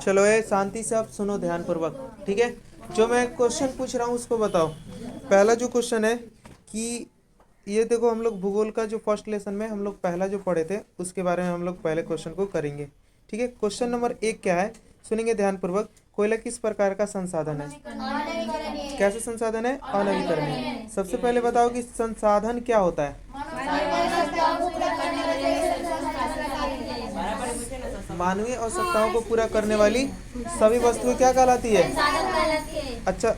चलो ये शांति से आप सुनो ध्यान पूर्वक, ठीक है। जो मैं क्वेश्चन पूछ रहा हूँ उसको बताओ। पहला जो क्वेश्चन है कि ये देखो, हम लोग भूगोल का जो फर्स्ट लेसन में हम लोग पहला जो पढ़े थे उसके बारे में हम लोग पहले क्वेश्चन को करेंगे, ठीक है। क्वेश्चन नंबर 1 क्या है, सुनेंगे ध्यान पूर्वक। कोयला किस प्रकार का संसाधन है? कैसे संसाधन है? अनवीकरणीय। सबसे पहले बताओ कि संसाधन क्या होता है? मानवीय आवश्यकताओं को पूरा करने वाली सभी वस्तुएं क्या कहलाती है? अच्छा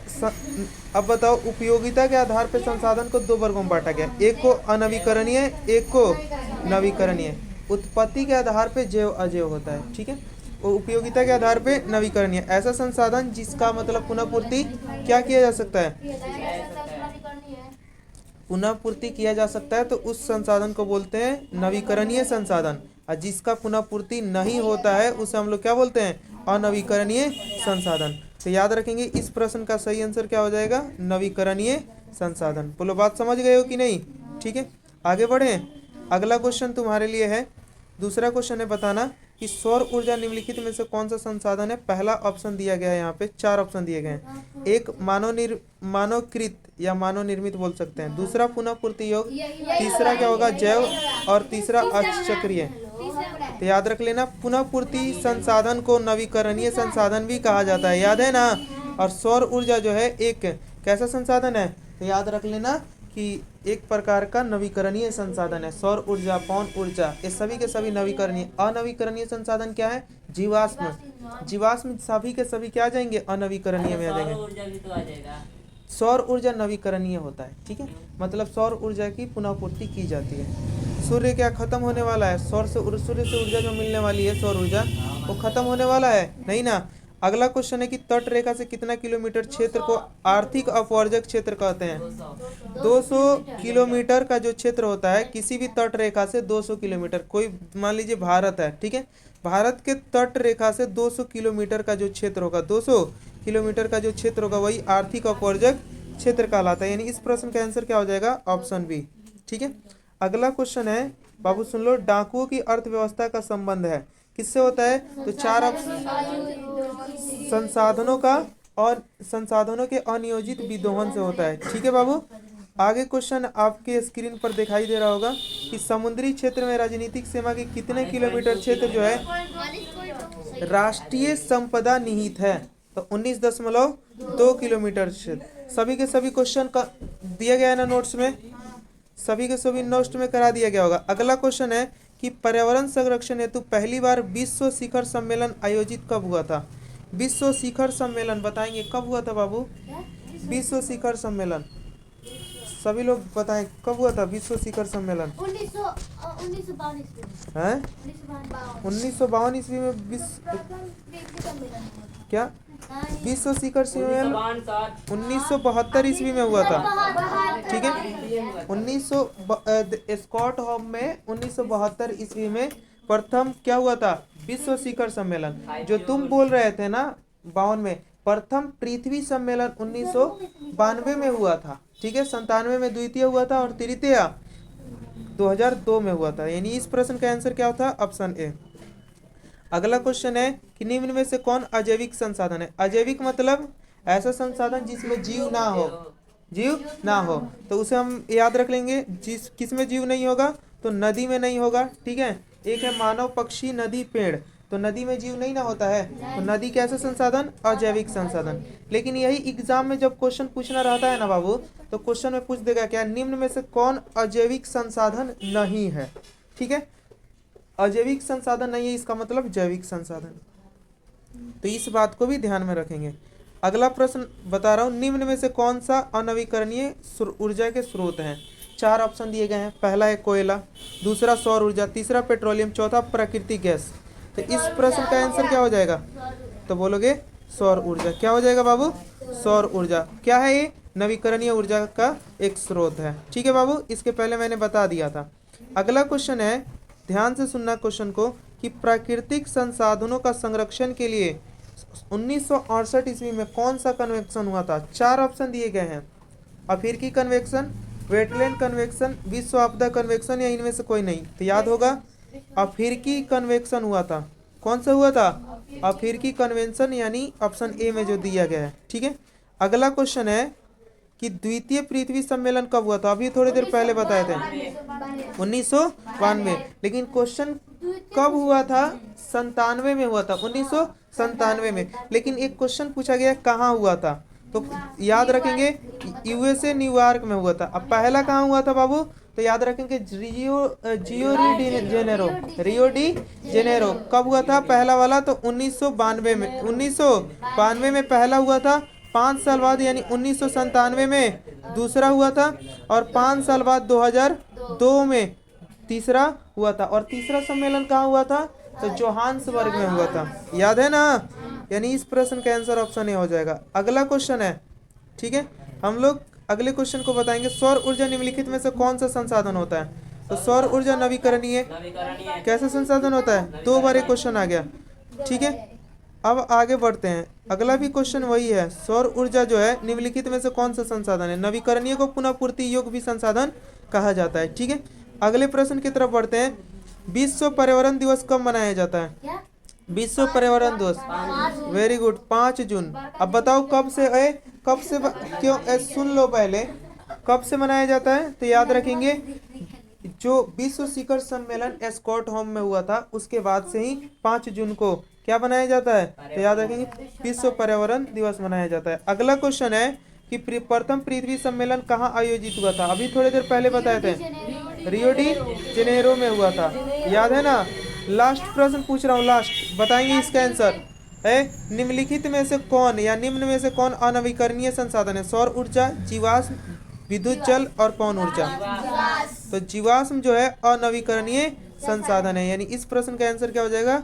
अब बताओ, उपयोगिता के आधार पर संसाधन को दो वर्गों में बांटा गया, एक को अनवीकरणीय, एक को नवीकरणीय। उत्पत्ति के आधार पर जैव अजैव होता है, ठीक है। और उपयोगिता के आधार पे नवीकरणीय, ऐसा संसाधन जिसका मतलब पुनः पूर्ति क्या किया जा सकता है? पुनः पूर्ति किया जा सकता है, तो उस संसाधन को बोलते हैं नवीकरणीय संसाधन। और जिसका पुनः पूर्ति नहीं होता है उसे हम लोग क्या बोलते हैं? अनवीकरणीय संसाधन। तो याद रखेंगे इस प्रश्न का सही आंसर क्या हो जाएगा? नवीकरणीय संसाधन। बोलो बात समझ गए हो कि नहीं? ठीक है, आगे बढ़े। अगला क्वेश्चन तुम्हारे लिए है, दूसरा क्वेश्चन है बताना कि सौर ऊर्जा निम्नलिखित में से कौन सा संसाधन है? पहला ऑप्शन दिया गया है, यहाँ पे 4 ऑप्शन दिए गए हैं। एक मानवकृत या मानव निर्मित बोल सकते हैं, दूसरा पुनः पूर्ति योग्य, तीसरा क्या होगा? जैव, और तीसरा अचक्रीय। तो याद रख लेना, पुनः पूर्ति संसाधन को नवीकरणीय संसाधन भी कहा जाता है, याद है ना। और सौर ऊर्जा जो है एक कैसा संसाधन है? तो याद रख लेना कि एक प्रकार का नवीकरणीय संसाधन है। सौर ऊर्जा, पवन ऊर्जा, ये सभी के सभी नवीकरणीय। अनवीकरणीय संसाधन क्या है? जीवाश्म। जीवाश्म सभी के सभी क्या आ जाएंगे? अनवीकरणीय में आ जाएंगे। सौर ऊर्जा नवीकरणीय होता है, ठीक है। मतलब सौर ऊर्जा की पुनः पूर्ति की जाती है। सूर्य क्या खत्म होने वाला है? सूर्य से ऊर्जा जो मिलने वाली है सौर ऊर्जा, वो खत्म होने वाला है नहीं ना। अगला क्वेश्चन है कि तट रेखा से कितना किलोमीटर क्षेत्र को आर्थिक अपवर्जक क्षेत्र कहते हैं? 200 किलोमीटर का जो क्षेत्र होता है किसी भी तट रेखा से, 200 किलोमीटर, कोई मान लीजिए भारत है, ठीक है। भारत के तट रेखा से 200 किलोमीटर का जो क्षेत्र होगा, 200 किलोमीटर का जो क्षेत्र होगा वही आर्थिक अपवर्जक क्षेत्र कहलाता है। यानी इस प्रश्न का आंसर क्या हो जाएगा? ऑप्शन बी, ठीक है। अगला क्वेश्चन है, बाबू सुन लो, डाकुओं की अर्थव्यवस्था का संबंध है किससे होता है? तो 4 संसाधनों का और संसाधनों के अनियोजित विदोहन से होता है, ठीक है बाबू। आगे क्वेश्चन आपके स्क्रीन पर दिखाई दे रहा होगा कि समुद्री क्षेत्र में राजनीतिक सीमा के कितने किलोमीटर क्षेत्र जो है राष्ट्रीय संपदा निहित है? तो 19.2 किलोमीटर क्षेत्र। सभी के सभी क्वेश्चन का दिया गया है ना नोट्स में, सभी के सभी नोट्स में करा दिया गया होगा। अगला क्वेश्चन है कि पर्यावरण संरक्षण हेतु पहली बार विश्व शिखर सम्मेलन आयोजित कब हुआ था? विश्व शिखर सम्मेलन बताएंगे कब हुआ था बाबू? विश्व शिखर सम्मेलन सभी लोग बताएं कब हुआ था विश्व शिखर सम्मेलन? 1952 ईस्वी में क्या विश्व शिखर सम्मेलन 1972 ईस्वी में हुआ था, ठीक है। 1900 स्कॉटहोम में 1972 ईस्वी में प्रथम क्या हुआ था? विश्व शिखर सम्मेलन। जो तुम बोल रहे थे ना 52 में, प्रथम पृथ्वी सम्मेलन 1992 में हुआ था, ठीक है। 97 में द्वितीय हुआ था और तृतीय 2002 में हुआ था। यानी इस प्रश्न का आंसर क्या था? Option A. अगला क्वेश्चन है कि निम्न में से कौन अजैविक संसाधन है? अजैविक मतलब ऐसा संसाधन जिसमें जीव ना हो, जीव ना हो, तो उसे हम याद रख लेंगे। जिस किसमें जीव नहीं होगा? तो नदी में नहीं होगा, ठीक है। एक है मानव, पक्षी, नदी, पेड़। तो नदी में जीव नहीं ना होता है, तो नदी कैसा संसाधन? अजैविक संसाधन। लेकिन यही एग्जाम में जब क्वेश्चन पूछना रहता है ना बाबू, तो क्वेश्चन में पूछ देगा क्या? निम्न में से कौन अजैविक संसाधन नहीं है, ठीक है। अजैविक संसाधन नहीं है इसका मतलब जैविक संसाधन, तो इस बात को भी ध्यान में रखेंगे। अगला प्रश्न बता रहा हूँ, निम्न में से कौन सा अनवीकरणीय ऊर्जा के स्रोत हैं? 4 ऑप्शन दिए गए हैं। पहला है कोयला, दूसरा सौर ऊर्जा, तीसरा पेट्रोलियम, चौथा प्राकृतिक गैस। तो इस प्रश्न का आंसर क्या हो जाएगा? तो बोलोगे सौर ऊर्जा। क्या हो जाएगा बाबू? सौर ऊर्जा। क्या है ये? नवीकरणीय ऊर्जा का एक स्रोत है, ठीक है बाबू। इसके पहले मैंने बता दिया था। अगला क्वेश्चन है, ध्यान से सुनना क्वेश्चन को, कि प्राकृतिक संसाधनों का संरक्षण के लिए 1968 ईस्वी में कौन सा कन्वेंशन हुआ था? 4 ऑप्शन दिए गए हैं। अफ्रीकी कन्वेंशन, वेटलैंड कन्वेंशन, विश्व आपदा कन्वेंशन, या इनमें से कोई नहीं। तो याद होगा अफ्रीकी कन्वेंशन हुआ था। कौन सा हुआ था? अफ्रीकी कन्वेंशन, यानी ऑप्शन ए में जो दिया गया है। ठीक है, अगला क्वेश्चन है कि द्वितीय पृथ्वी सम्मेलन कब हुआ था? अभी थोड़ी देर पहले बताए थे 1992। लेकिन क्वेश्चन कब हुआ था? 97 में हुआ था, 1997 में। लेकिन एक क्वेश्चन पूछा गया कहाँ हुआ था, तो याद रखेंगे यूएसए न्यूयॉर्क में हुआ था। अब पहला कहाँ हुआ था बाबू? तो याद रखेंगे रियो डी जेनेरो। कब हुआ था पहला वाला? तो 1992 में। 1992 में पहला हुआ था। 5 साल बाद यानी 1997 में दूसरा हुआ था, और 5 साल बाद 2002 में तीसरा हुआ था। और तीसरा सम्मेलन कहाँ हुआ था? तो जोहान्सबर्ग में हुआ था। याद है ना? यानी इस प्रश्न का आंसर ऑप्शन ए हो जाएगा। अगला क्वेश्चन है, ठीक है, हम लोग अगले क्वेश्चन को बताएंगे। सौर ऊर्जा निम्नलिखित में से कौन सा संसाधन होता है? तो सौर ऊर्जा नवीकरणीय कैसा संसाधन होता है? 2 बार एक क्वेश्चन आ गया। ठीक है, अब आगे बढ़ते हैं। अगला भी क्वेश्चन वही है, सौर ऊर्जा जो है निम्नलिखित में से कौन सा संसाधन है? नवीकरणीय को पुनः पूर्ति योग्य भी संसाधन कहा जाता है। ठीक है, अगले प्रश्न की तरफ बढ़ते हैं। विश्व पर्यावरण दिवस कब मनाया जाता है? विश्व पर्यावरण दिवस, वेरी गुड, 5 जून। अब बताओ कब से क्यों सुन लो पहले, कब से मनाया जाता है? तो याद रखेंगे जो विश्व शिखर सम्मेलन स्टॉकहोम में हुआ था उसके बाद से ही 5 जून को क्या मनाया जाता है? तो याद रखेंगे विश्व पर्यावरण दिवस मनाया जाता है। अगला क्वेश्चन है कि प्रथम पृथ्वी सम्मेलन कहाँ आयोजित हुआ था? अभी थोड़ी देर पहले बताए थे, रियो डी जेनेरो में हुआ था। याद है ना? लास्ट प्रश्न पूछ रहा हूँ, लास्ट बताएंगे इसका आंसर है। निम्नलिखित में से कौन या निम्न में से कौन अनवीकरणीय संसाधन है? सौर ऊर्जा, जीवाश्म, विद्युत जल और पवन ऊर्जा। तो जीवाश्म जो है अनवीकरणीय संसाधन है, यानी इस प्रश्न का आंसर क्या हो जाएगा?